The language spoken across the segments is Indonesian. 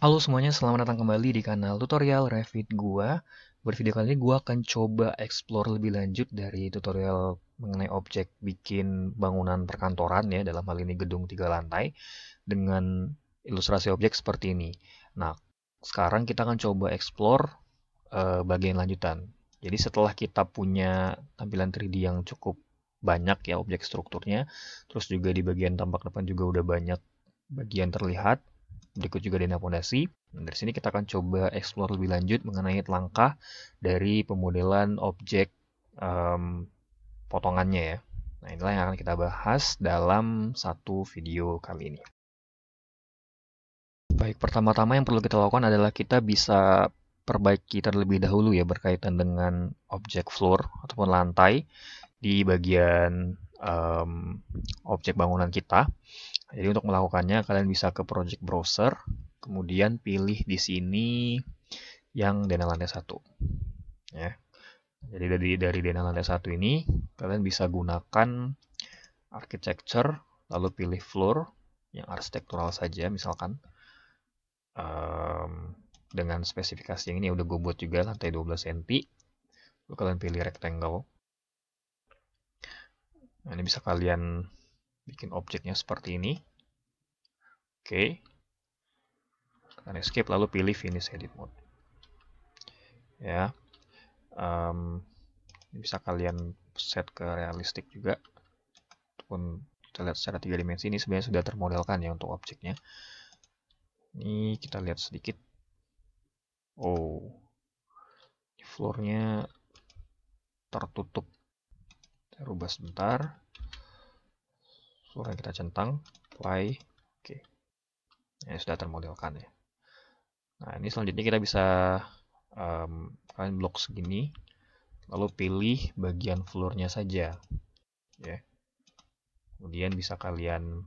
Halo semuanya, selamat datang kembali di kanal tutorial Revit gua. Buat video kali ini gua akan coba explore lebih lanjut dari tutorial mengenai objek bikin bangunan perkantoran ya, dalam hal ini gedung 3 lantai dengan ilustrasi objek seperti ini. Nah, sekarang kita akan coba explore bagian lanjutan. Jadi setelah kita punya tampilan 3D yang cukup banyak ya objek strukturnya, terus juga di bagian tampak depan juga udah banyak bagian terlihat. Berikut juga dana fondasi. Dari sini kita akan coba explore lebih lanjut mengenai langkah dari pemodelan objek potongannya ya. Nah, inilah yang akan kita bahas dalam satu video kali ini. Baik, pertama-tama yang perlu kita lakukan adalah kita bisa perbaiki terlebih dahulu ya berkaitan dengan objek floor ataupun lantai di bagian objek bangunan kita. Jadi untuk melakukannya kalian bisa ke project browser, kemudian pilih di sini yang dana lantai 1 ya. Jadi dari dana lantai 1 ini kalian bisa gunakan architecture, lalu pilih floor yang arsitektural saja misalkan. Dengan spesifikasi yang ini udah gue buat juga lantai 12 cm. Lalu kalian pilih rectangle. Nah, ini bisa kalian bikin objeknya seperti ini. Oke. Kalian escape lalu pilih finish edit mode. Ya. Ini bisa kalian set ke realistik juga. Ataupun kita lihat secara 3 dimensi ini sebenarnya sudah termodelkan ya untuk objeknya. Ini kita lihat sedikit. Oh. Floornya tertutup. Kita rubah sebentar. Floor yang kita centang. Apply. Oke. Ini sudah termodelkan ya. Nah, ini selanjutnya kita bisa kalian blok segini, lalu pilih bagian floornya saja, ya. Kemudian bisa kalian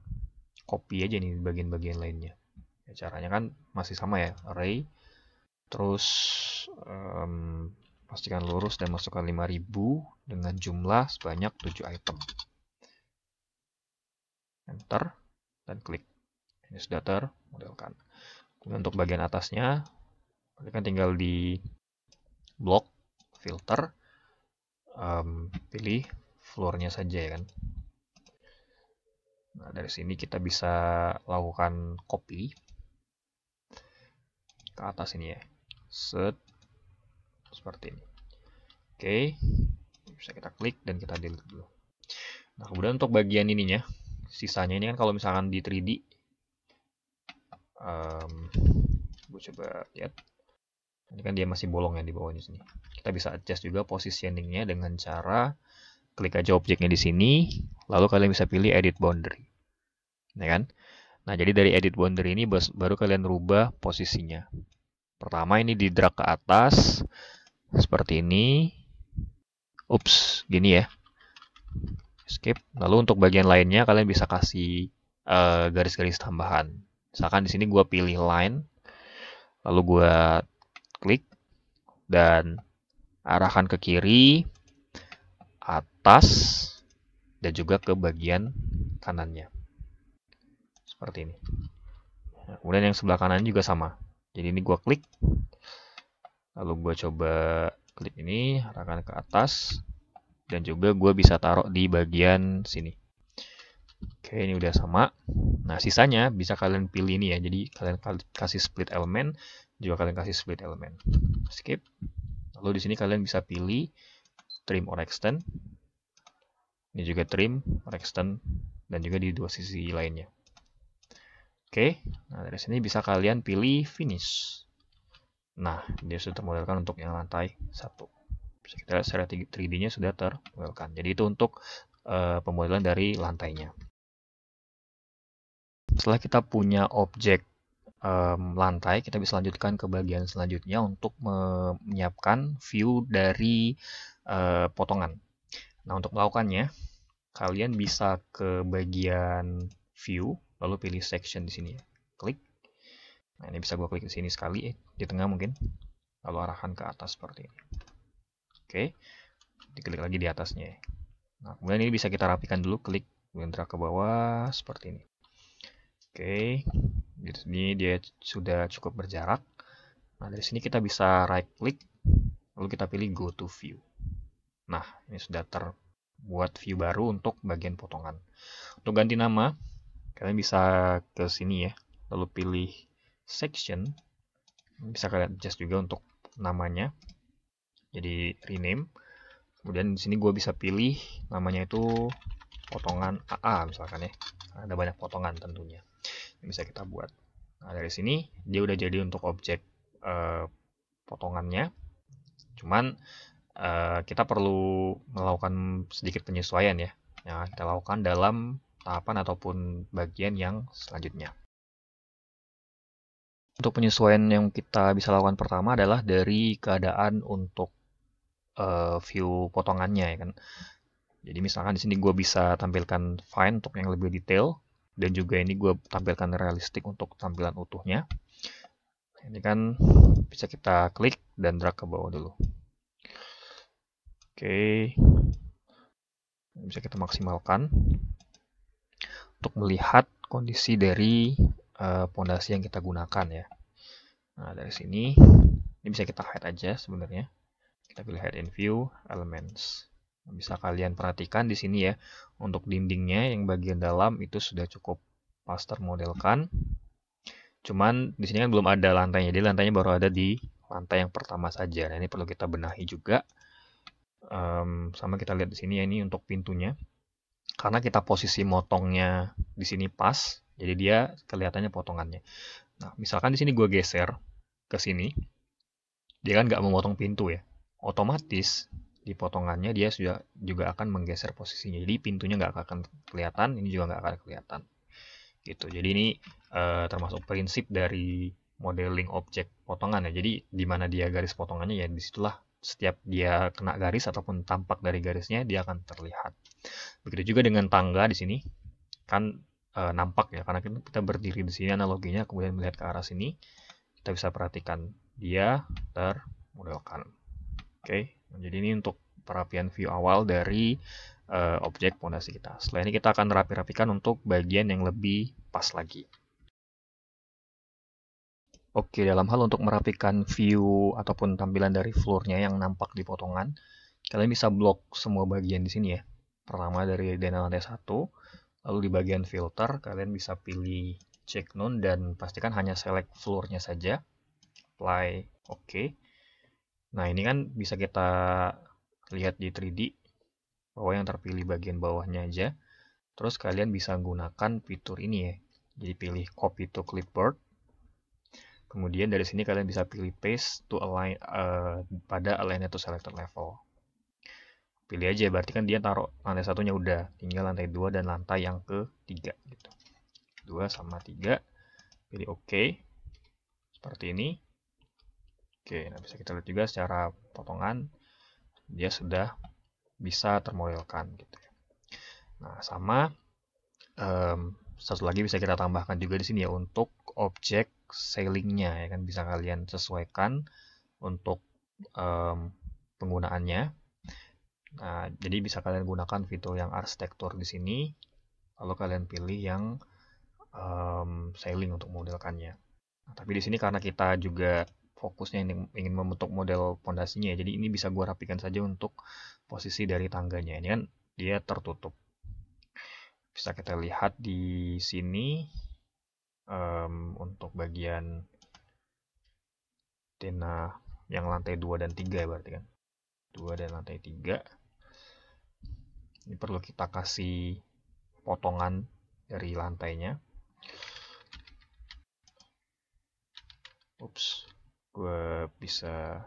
copy aja nih bagian-bagian lainnya. Ya, caranya kan masih sama ya, array, terus pastikan lurus dan masukkan 5000 dengan jumlah sebanyak 7 item. Enter dan klik. Ini sudah termodelkan. Kemudian untuk bagian atasnya, kalian tinggal di blok, filter, pilih floornya saja ya kan. Nah, dari sini kita bisa lakukan copy ke atas ini ya. Set seperti ini. Oke, bisa kita klik dan kita delete dulu. Nah, kemudian untuk bagian ininya, sisanya ini kan kalau misalkan di 3D, gue coba lihat. Ini kan dia masih bolong ya di bawahnya sini. Kita bisa adjust juga positioningnya dengan cara klik aja objeknya di sini, lalu kalian bisa pilih edit boundary. Ya kan? Nah, jadi dari edit boundary ini baru kalian rubah posisinya. Pertama ini di drag ke atas seperti ini. Ups, gini ya. Escape. Lalu untuk bagian lainnya kalian bisa kasih garis-garis tambahan. Misalkan di sini gue pilih line, lalu gue klik dan arahkan ke kiri, atas, dan juga ke bagian kanannya. Seperti ini. Nah, kemudian yang sebelah kanan juga sama. Jadi ini gue klik, lalu gue coba klik ini, arahkan ke atas, dan juga gue bisa taruh di bagian sini. Oke, ini udah sama. Nah, sisanya bisa kalian pilih ini ya. Jadi kalian kasih split element, juga kalian kasih split element. Skip. Lalu di sini kalian bisa pilih trim or extend. Ini juga trim or extend dan juga di dua sisi lainnya. Oke, nah dari sini bisa kalian pilih finish. Nah, dia sudah termodelkan untuk yang lantai 1. Bisa kita lihat secara 3D-nya sudah termodelkan. Jadi itu untuk pemodelan dari lantainya. Setelah kita punya objek lantai, kita bisa lanjutkan ke bagian selanjutnya untuk menyiapkan view dari potongan. Nah, untuk melakukannya, kalian bisa ke bagian view, lalu pilih section di sini ya. Klik. Nah, ini bisa gue klik di sini sekali, di tengah mungkin. Lalu arahkan ke atas seperti ini. Oke. Diklik lagi di atasnya. Nah, kemudian ini bisa kita rapikan dulu, klik, kemudian drag ke bawah seperti ini. Oke. Di sini dia sudah cukup berjarak. Nah, dari sini kita bisa right click, lalu kita pilih go to view. Nah, ini sudah terbuat view baru untuk bagian potongan. Untuk ganti nama, kalian bisa ke sini ya, lalu pilih section. Bisa kalian adjust juga untuk namanya, jadi rename. Kemudian di sini gue bisa pilih namanya itu potongan AA misalkan ya. Ada banyak potongan tentunya yang bisa kita buat. Nah, dari sini dia udah jadi untuk objek potongannya. Cuman kita perlu melakukan sedikit penyesuaian ya. Yang kita lakukan dalam tahapan ataupun bagian yang selanjutnya. Untuk penyesuaian yang kita bisa lakukan pertama adalah dari keadaan untuk view potongannya ya kan. Jadi misalkan di sini gue bisa tampilkan fine untuk yang lebih detail, dan juga ini gue tampilkan realistik untuk tampilan utuhnya. Ini kan bisa kita klik dan drag ke bawah dulu. Oke, bisa kita maksimalkan untuk melihat kondisi dari pondasi yang kita gunakan ya. Nah, dari sini ini bisa kita hide aja sebenarnya. Kita pilih hide in view elements. Bisa kalian perhatikan di sini ya, untuk dindingnya yang bagian dalam itu sudah cukup pas termodelkan. Cuman di sini kan belum ada lantainya, jadi lantainya baru ada di lantai yang pertama saja. Nah, ini perlu kita benahi juga. Sama kita lihat di sini ya, ini untuk pintunya. Karena kita posisi motongnya di sini pas, jadi dia kelihatannya potongannya. Nah, misalkan di sini gue geser ke sini, dia kan nggak memotong pintu ya. Otomatis di potongannya dia sudah juga akan menggeser posisinya. Jadi pintunya nggak akan kelihatan, ini juga nggak akan kelihatan. Gitu. Jadi ini termasuk prinsip dari modeling objek potongan ya. Jadi di mana dia garis potongannya ya disitulah setiap dia kena garis ataupun tampak dari garisnya dia akan terlihat. Begitu juga dengan tangga di sini kan nampak ya, karena kita berdiri di sini analoginya, kemudian melihat ke arah sini kita bisa perhatikan dia termodelkan. Oke, jadi ini untuk perapian view awal dari objek pondasi kita. Setelah ini kita akan rapi-rapikan untuk bagian yang lebih pas lagi. Oke, dalam hal untuk merapikan view ataupun tampilan dari floor-nya yang nampak di potongan, kalian bisa blok semua bagian di sini ya. Pertama dari denah lantai 1, lalu di bagian filter kalian bisa pilih check none dan pastikan hanya select floor-nya saja. Apply, oke. Nah, ini kan bisa kita lihat di 3D bahwa yang terpilih bagian bawahnya aja. Terus kalian bisa gunakan fitur ini ya. Jadi pilih copy to clipboard. Kemudian dari sini kalian bisa pilih paste to align pada align to selected level. Pilih aja, berarti kan dia taruh lantai satunya udah, tinggal lantai 2 dan lantai yang ketiga gitu. 2 sama 3. Pilih OK. Seperti ini. Oke, nah bisa kita lihat juga secara potongan dia sudah bisa termodelkan gitu ya. Nah, sama satu lagi bisa kita tambahkan juga di sini ya untuk objek ceilingnya ya kan, bisa kalian sesuaikan untuk penggunaannya. Nah, jadi bisa kalian gunakan fitur yang arsitektur di sini, lalu kalian pilih yang ceiling untuk modelkannya. Nah, tapi di sini karena kita juga fokusnya ingin membentuk model pondasinya, jadi ini bisa gue rapikan saja untuk posisi dari tangganya. Ini kan dia tertutup. Bisa kita lihat di sini untuk bagian denah yang lantai 2 dan 3 berarti kan. 2 dan lantai 3. Ini perlu kita kasih potongan dari lantainya. Ups, gue bisa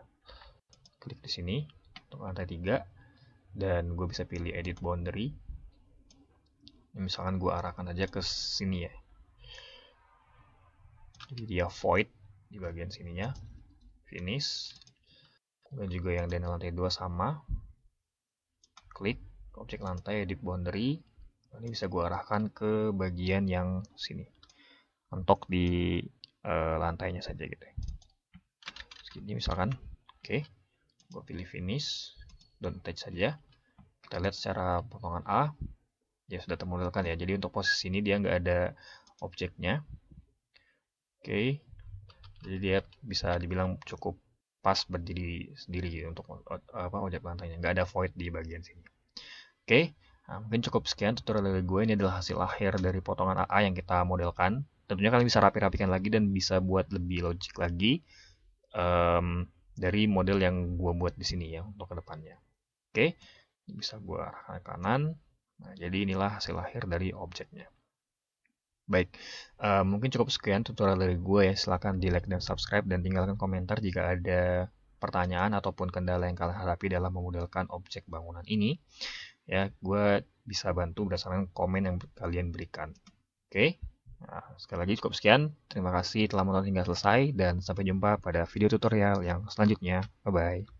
klik di sini untuk lantai 3 dan gue bisa pilih edit boundary. Misalkan gue arahkan aja ke sini ya. Jadi dia void di bagian sininya. Finish. Dan juga yang denah lantai 2 sama. Klik objek lantai, edit boundary. Ini bisa gue arahkan ke bagian yang sini. Mentok di lantainya saja gitu ya. Segini misalkan. Oke. Gue pilih finish. Don't touch saja. Kita lihat secara potongan A. Dia sudah termodelkan ya. Jadi untuk posisi ini dia nggak ada objeknya. Oke, jadi dia bisa dibilang cukup pas berdiri sendiri untuk ojek lantainya, nggak ada void di bagian sini. Oke, nah, mungkin cukup sekian tutorial dari gue. Ini adalah hasil akhir dari potongan AA yang kita modelkan. Tentunya kalian bisa rapi-rapikan lagi dan bisa buat lebih logik lagi dari model yang gue buat di sini ya untuk kedepannya. Oke, bisa gue arahkan ke kanan. Nah, jadi inilah hasil akhir dari objeknya. Baik, mungkin cukup sekian tutorial dari gue ya. Silahkan di like dan subscribe dan tinggalkan komentar jika ada pertanyaan ataupun kendala yang kalian hadapi dalam memodelkan objek bangunan ini. Ya, gue bisa bantu berdasarkan komen yang kalian berikan. Oke, nah, sekali lagi cukup sekian. Terima kasih telah menonton hingga selesai dan sampai jumpa pada video tutorial yang selanjutnya. Bye-bye.